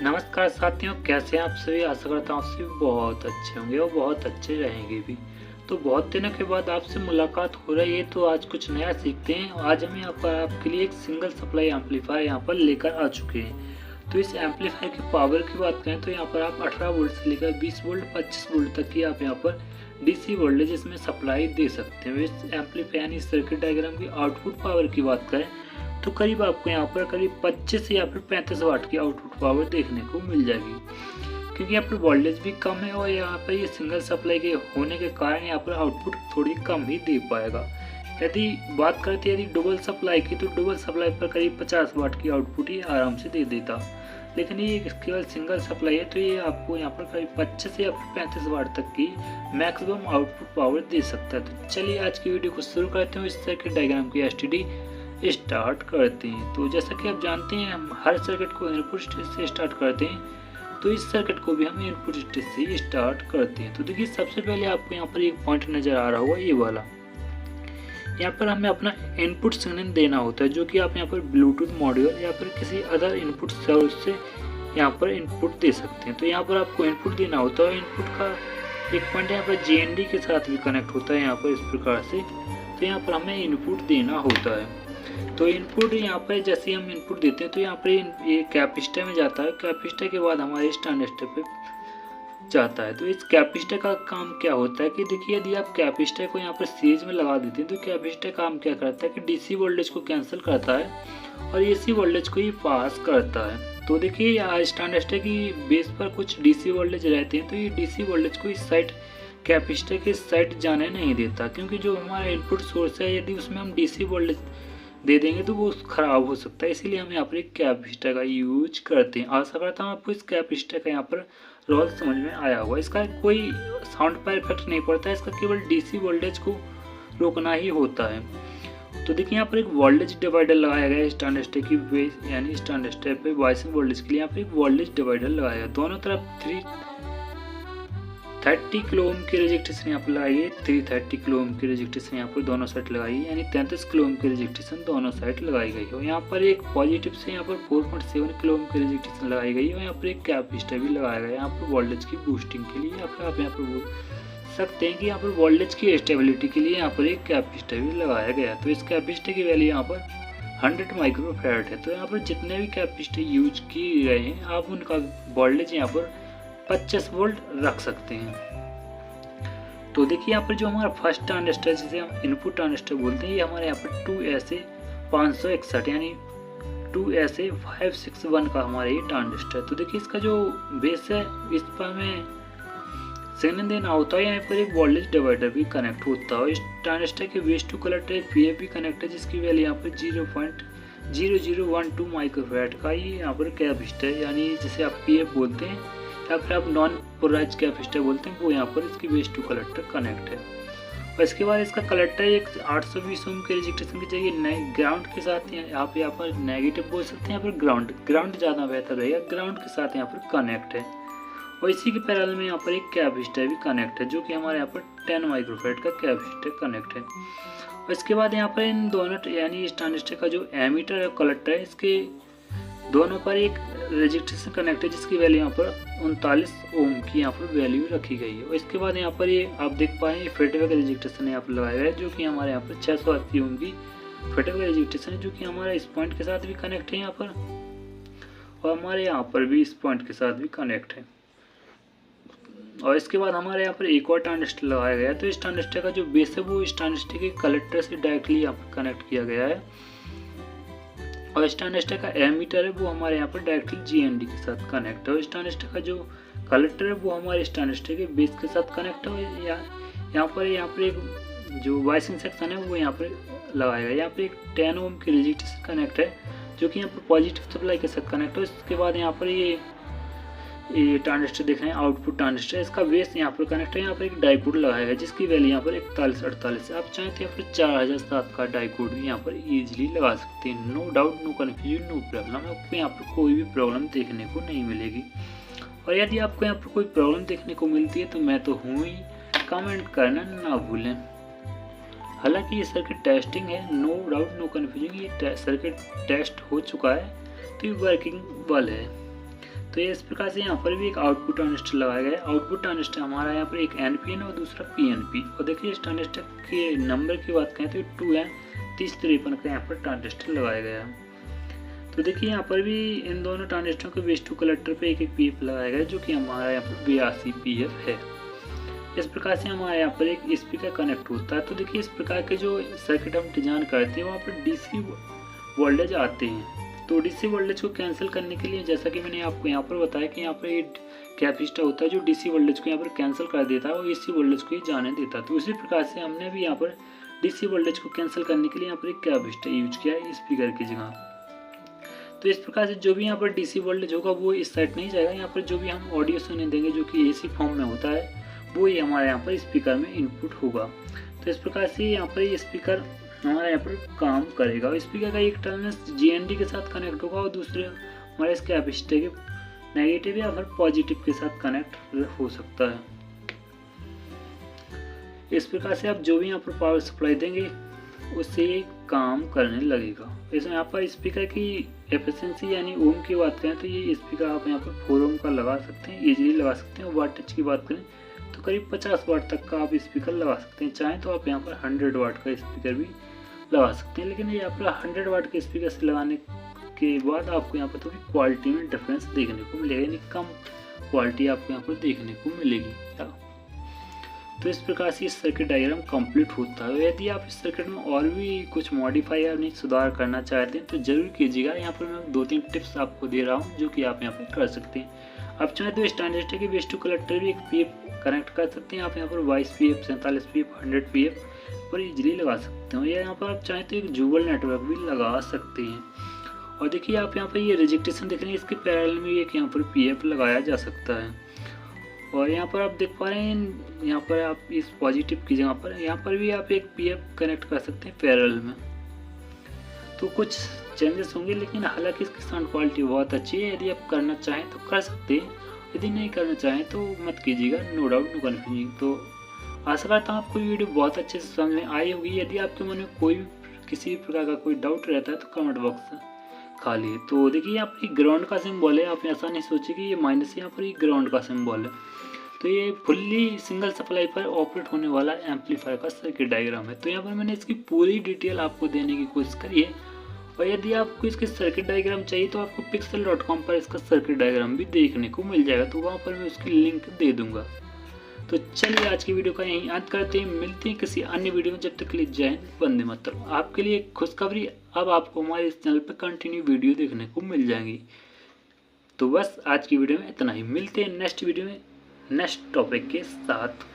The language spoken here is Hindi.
नमस्कार साथियों, कैसे हैं आप सभी। आशा करता हूँ आप सभी बहुत अच्छे होंगे और बहुत अच्छे रहेंगे भी। तो बहुत दिनों के बाद आपसे मुलाकात हो रही है, तो आज कुछ नया सीखते हैं। आज हम यहाँ पर आपके लिए एक सिंगल सप्लाई एम्पलीफायर यहाँ पर लेकर आ चुके हैं। तो इस एम्पलीफायर की पावर की बात करें तो यहाँ पर आप 18 वोल्ट से लेकर 20 वोल्ट 25 वोल्ट तक की आप यहाँ पर DC वोल्टेज इसमें सप्लाई दे सकते हैं। इस एम्पलीफायर इस सर्किट डायग्राम की आउटपुट पावर की बात करें तो करीब आपको यहाँ पर करीब 25 या फिर 35 वाट की आउटपुट पावर देखने को मिल जाएगी, क्योंकि यहाँ पर वोल्टेज भी कम है और यहाँ पर ये सिंगल सप्लाई के होने के कारण यहाँ पर आउटपुट थोड़ी कम ही दे पाएगा। यदि बात करते यदि डबल सप्लाई की, तो डबल सप्लाई पर करीब 50 वाट की आउटपुट ही आराम से दे देता, लेकिन ये केवल सिंगल सप्लाई है तो ये आपको यहाँ पर करीब 25 या 35 वाट तक की मैक्सिमम आउटपुट पावर दे सकता है। तो चलिए आज की वीडियो को शुरू करते हैं। इस सर्किट डायग्राम की STD स्टार्ट करते हैं। तो जैसा कि आप जानते हैं, हम हर सर्किट को इनपुट स्टेज से स्टार्ट करते हैं, तो इस सर्किट को भी हम इनपुट स्टेज से स्टार्ट करते हैं। तो देखिए, सबसे पहले आपको यहाँ पर एक पॉइंट नज़र आ रहा होगा, ये वाला। यहाँ पर हमें अपना इनपुट सिग्नल देना होता है, जो कि आप यहाँ पर ब्लूटूथ मॉड्यूल या फिर किसी अदर इनपुट सोर्स से यहाँ पर इनपुट दे सकते हैं। तो यहाँ पर आपको इनपुट देना होता है। इनपुट का एक पॉइंट यहाँ पर GND के साथ भी कनेक्ट होता है यहाँ पर इस प्रकार से। तो यहाँ पर हमें इनपुट देना होता है। तो इनपुट यहाँ पर जैसे हम इनपुट देते हैं तो यहाँ पर ये कैपेसिटर में जाता है। कैपेसिटर के बाद हमारे ट्रांजिस्टर पे जाता है। तो इस कैपेसिटर का काम क्या होता है कि देखिए, यदि आप कैपेसिटर को यहाँ पर सीरीज में लगा देते हैं तो कैपेसिटर काम क्या करता है कि DC वोल्टेज को कैंसिल करता है और AC वोल्टेज को ही पास करता है। तो देखिए, आज ट्रांजिस्टर की बेस पर कुछ DC वोल्टेज रहते हैं, तो ये DC वोल्टेज को इस साइड कैपेसिटर के साइड जाने नहीं देता, क्योंकि जो हमारा इनपुट सोर्स है यदि उसमें हम DC वोल्टेज दे देंगे तो वो खराब हो सकता है। इसीलिए हम यहाँ पर एक कैपेसिटर का यूज करते हैं। आशा करता हूँ आपको इस कैपेसिटर का यहाँ पर रोल समझ में आया होगा। इसका कोई साउंड पर इफेक्ट नहीं पड़ता है, इसका केवल DC वोल्टेज को रोकना ही होता है। तो देखिए, यहाँ पर एक वोल्टेज डिवाइडर लगाया गया है इस ट्रांजिस्टर की बेस, यानी इस ट्रांजिस्टर पे बायसिंग वोल्टेज के लिए यहाँ पर एक वोल्टेज डिवाइडर लगाया है। दोनों तरफ 330 किलो ओम की रजिस्ट्रेशन यहाँ पर लगाई है। 330 किलो ओम की रजिस्ट्रेशन यहाँ पर दोनों साइड लगाई है, यानी 33 किलो ओम की रजिस्ट्रेशन दोनों साइड लगाई गई है। यहाँ पर एक पॉजिटिव से यहाँ पर 4.7 किलो ओम की रजिस्ट्रेशन लगाई गई है और यहाँ पर एक कैपेसिटर भी लगाया गया है यहाँ पर वोल्टेज की बूस्टिंग के लिए, या फिर आप यहाँ पर बोल सकते हैं कि यहाँ पर वोल्टेज की स्टेबिलिटी के लिए यहाँ पर एक कैपेसिटर भी लगाया गया है। तो इस कैपेसिटर की वैल्यू यहाँ पर 100 माइक्रोफैराड है। तो यहाँ पर जितने भी कैपेसिटर यूज किए गए हैं, आप उनका वोल्टेज यहाँ पर 25 वोल्ट रख सकते हैं। तो देखिए, यहाँ पर जो हमारा फर्स्ट ट्रांजिस्टर, जिसे हम इनपुट ट्रांजिस्टर बोलते हैं, ये हमारे यहाँ पर 2SA 561 यानी 2SA 561 का हमारा ये ट्रांजिस्टर। तो देखिए, इसका जो बेस है इस पर हमें सिग्नल देना होता है। यहाँ पर एक वोल्टेज डिवाइडर भी कनेक्ट होता है। इस ट्रांजिस्टर के बेस टू कलेक्टर एक PF भी कनेक्ट है, जिसकी वैल्यू यहाँ पर 0.0012 माइक्रोफैराड का ये यहाँ पर कैपेसिटर, यानी जिसे आप PF बोलते हैं या फिर आप नॉन पोलराइज्ड कैपेसिटर बोलते हैं, वो यहाँ पर इसकी बेस टू कलेक्टर कनेक्ट है। और इसके बाद इसका कलेक्टर एक 820 ओम के रजिस्ट्रेशन की जगह ग्राउंड के साथ आप यहाँ पर नेगेटिव बोल सकते हैं, यहाँ पर ग्राउंड ज़्यादा बेहतर रहेगा, ग्राउंड के साथ यहाँ पर कनेक्ट है। और इसी के पैरेलल में यहाँ पर एक कैपेसिटर भी कनेक्ट है, जो कि हमारे यहाँ पर 10 माइक्रोफैराड का कैपेसिटर कनेक्ट है। और इसके बाद यहाँ पर इन दोनों, यानी इस ट्रांजिस्टर का जो एमीटर है कलेक्टर है, इसके दोनों पर एक रजिस्ट्रेशन कनेक्ट है, जिसकी वैल्यू यहाँ पर 39 ओम की यहाँ पर वैल्यू रखी गई है। और इसके बाद यहाँ पर ये आप देख पाए हैं फीडबैक रजिस्ट्रेशन यहाँ पर लगाया गया है, जो कि हमारे यहाँ पर 680 ओम की फीडबैक रजिस्ट्रेशन है, जो कि हमारा इस पॉइंट के साथ भी कनेक्ट है यहाँ पर, और हमारे यहाँ पर भी इस पॉइंट के साथ भी कनेक्ट है। और इसके बाद हमारे यहाँ पर एक और ट्रांजिस्टर लगाया गया है। तो इस ट्रांजिस्टर का जो बेस है वो इस ट्रांजिस्टर के कलेक्टर से डायरेक्टली यहाँ पर कनेक्ट किया गया है, और इस ट्रांजिस्टर का एमीटर है वो हमारे यहाँ पर डायरेक्टली GND के साथ कनेक्ट है। और इस ट्रांजिस्टर का जो कलेक्टर है वो हमारे इस ट्रांजिस्टर के बेस के साथ कनेक्ट है। यहाँ पर एक जो वाइसिंग सेक्शन है वो यहाँ पर लगाया गया है। यहाँ पर एक 10 ओम की रजिस्ट्रेशन कनेक्ट है, जो कि यहाँ पर पॉजिटिव सप्लाई के साथ कनेक्ट है। इसके बाद यहाँ पर ये ट्रांजिस्टर देख रहे हैं, आउटपुट ट्रांजिस्टर, इसका बेस यहाँ पर कनेक्ट है। यहाँ पर एक डाइकोड लगाया है, जिसकी वैल्यू यहाँ पर 4148 है। आप चाहें तो यहाँ पर 4007 का डाइकोड भी यहाँ पर इजीली लगा सकते हैं। No doubt, no confusion, no problem. आपको यहाँ पर कोई भी प्रॉब्लम देखने को नहीं मिलेगी। और यदि आपको यहाँ पर कोई प्रॉब्लम देखने को मिलती है तो मैं तो हूँ ही, कमेंट करना ना भूलें। हालांकि ये सर्किट टेस्टिंग है, नो डाउट, नो कन्फ्यूजन, ये सर्किट टेस्ट हो चुका है, तो ये वर्किंग वाल है। तो ये इस प्रकार से यहाँ पर भी एक आउटपुट ट्रांजिस्टर लगाया गया है। आउटपुट ट्रांजिस्टर हमारा यहाँ पर एक NPN और दूसरा PNP। और देखिए इस ट्रांजिस्टर के नंबर की बात करें तो 2N3053 का यहाँ पर ट्रांजिस्टर लगाया गया है। तो देखिए यहाँ पर भी इन दोनों ट्रांजिस्टरों के बेस टू कलेक्टर पे एक एक PF लगाया गया है, जो कि हमारा यहाँ पर 82 PF है। इस प्रकार से हमारे यहाँ पर एक स्पीकर कनेक्ट होता है। तो देखिए इस प्रकार के जो सर्किट हम डिजाइन करते हैं वहाँ पर DC वोल्टेज आते हैं। तो DC वोल्टेज को कैंसिल करने के लिए, जैसा कि मैंने आपको यहाँ पर बताया कि यहाँ पर एक कैपेसिटर होता है जो DC वोल्टेज को यहाँ पर कैंसिल कर देता है और AC वोल्टेज को ही जाने देता है। तो उसी प्रकार से हमने भी यहाँ पर DC वोल्टेज को कैंसिल करने के लिए यहाँ पर एक कैपेसिटर यूज किया है स्पीकर की जगह। तो इस प्रकार से जो भी यहाँ पर DC वोल्टेज होगा वो इस साइड नहीं जाएगा। यहाँ पर जो भी हम ऑडियो सुनने देंगे जो कि AC फॉर्म में होता है वो ही हमारे यहाँ पर स्पीकर में इनपुट होगा। तो इस प्रकार से यहाँ पर ये स्पीकर हमारा यहाँ पर काम करेगा। स्पीकर का एक टर्मिनल GND के साथ कनेक्ट होगा और दूसरे हमारे इस कैपेसिटर के नेगेटिव या फिर पॉजिटिव के साथ कनेक्ट हो सकता है। इस प्रकार से आप जो भी यहाँ पर पावर सप्लाई देंगे उससे ये काम करने लगेगा। इसमें यहाँ पर स्पीकर की एफिशिएंसी यानी ओम की बात करें तो ये स्पीकर आप यहाँ पर 4 ओम का लगा सकते हैं, इजीली लगा सकते हैं। वाटेज की बात करें तो करीब 50 वाट तक का आप स्पीकर लगा सकते हैं। चाहें तो आप यहाँ पर 100 वाट का स्पीकर भी लगा सकते हैं, लेकिन ये यहाँ पर 100 वाट के स्पीकर से लगाने के बाद आपको यहाँ पर थोड़ी क्वालिटी में डिफरेंस देखने को मिलेगा, यानी कम क्वालिटी आपको यहाँ पर देखने को मिलेगी। तो इस प्रकार से इस सर्किट डायग्राम कंप्लीट होता है। यदि आप इस सर्किट में और भी कुछ मॉडिफाई या सुधार करना चाहते हैं तो ज़रूर कीजिएगा। यहाँ पर मैं 2-3 टिप्स आपको दे रहा हूँ जो कि आप यहाँ पर कर सकते हैं। आप चाहें तो इस ट्रांजिस्टर के बेस टू कलेक्टर भी एक PF कनेक्ट कर सकते हैं। आप यहाँ पर 22 PF, 47 PF, 100 PF पर इजीली लगा सकते हो, या यहाँ पर आप चाहें तो एक जुगल नेटवर्क भी लगा सकते हैं। और देखिए आप यहाँ पर ये रिजेक्टेशन देख रहे हैं, इसके पैरेलल में एक यहाँ पर PF लगाया जा सकता है। और यहाँ पर आप देख पा रहे हैं, यहाँ पर आप इस पॉजिटिव की जगह पर यहाँ पर भी आप एक PF कनेक्ट कर सकते हैं पैरेलल में। तो कुछ चेंजेस होंगे, लेकिन हालांकि इसकी साउंड क्वालिटी बहुत अच्छी है। यदि आप करना चाहें तो कर सकते हैं, यदि नहीं करना चाहें तो मत कीजिएगा, नो डाउट, नो कन्फ्यूजिंग। तो आशा करता हूँ आपको वीडियो बहुत अच्छे से समझ में आई होगी। यदि आपके मन में कोई भी किसी भी प्रकार का कोई डाउट रहता है तो कमेंट बॉक्स में खाली। तो देखिए यहाँ पर ग्राउंड का सिंबल है, आप ऐसा नहीं सोचिए कि ये माइनस, यहाँ पर ग्राउंड का सिंबल है। तो ये फुल्ली सिंगल सप्लाई पर ऑपरेट होने वाला एम्पलीफायर का सर्किट डायग्राम है। तो यहाँ पर मैंने इसकी पूरी डिटेल आपको देने की कोशिश करी है। और यदि आपको इसके सर्किट डायग्राम चाहिए तो आपको pixel.com पर इसका सर्किट डायग्राम भी देखने को मिल जाएगा, तो वहाँ पर मैं उसकी लिंक दे दूंगा। तो चलिए आज की वीडियो का यहीं अंत करते हैं, मिलते हैं किसी अन्य वीडियो में। जब तक के लिए जय हिंद, वंदे मातरम। आपके लिए खुशखबरी, अब आपको हमारे इस चैनल पर कंटिन्यू वीडियो देखने को मिल जाएंगी। तो बस आज की वीडियो में इतना ही, मिलते हैं नेक्स्ट वीडियो में नेक्स्ट टॉपिक के साथ।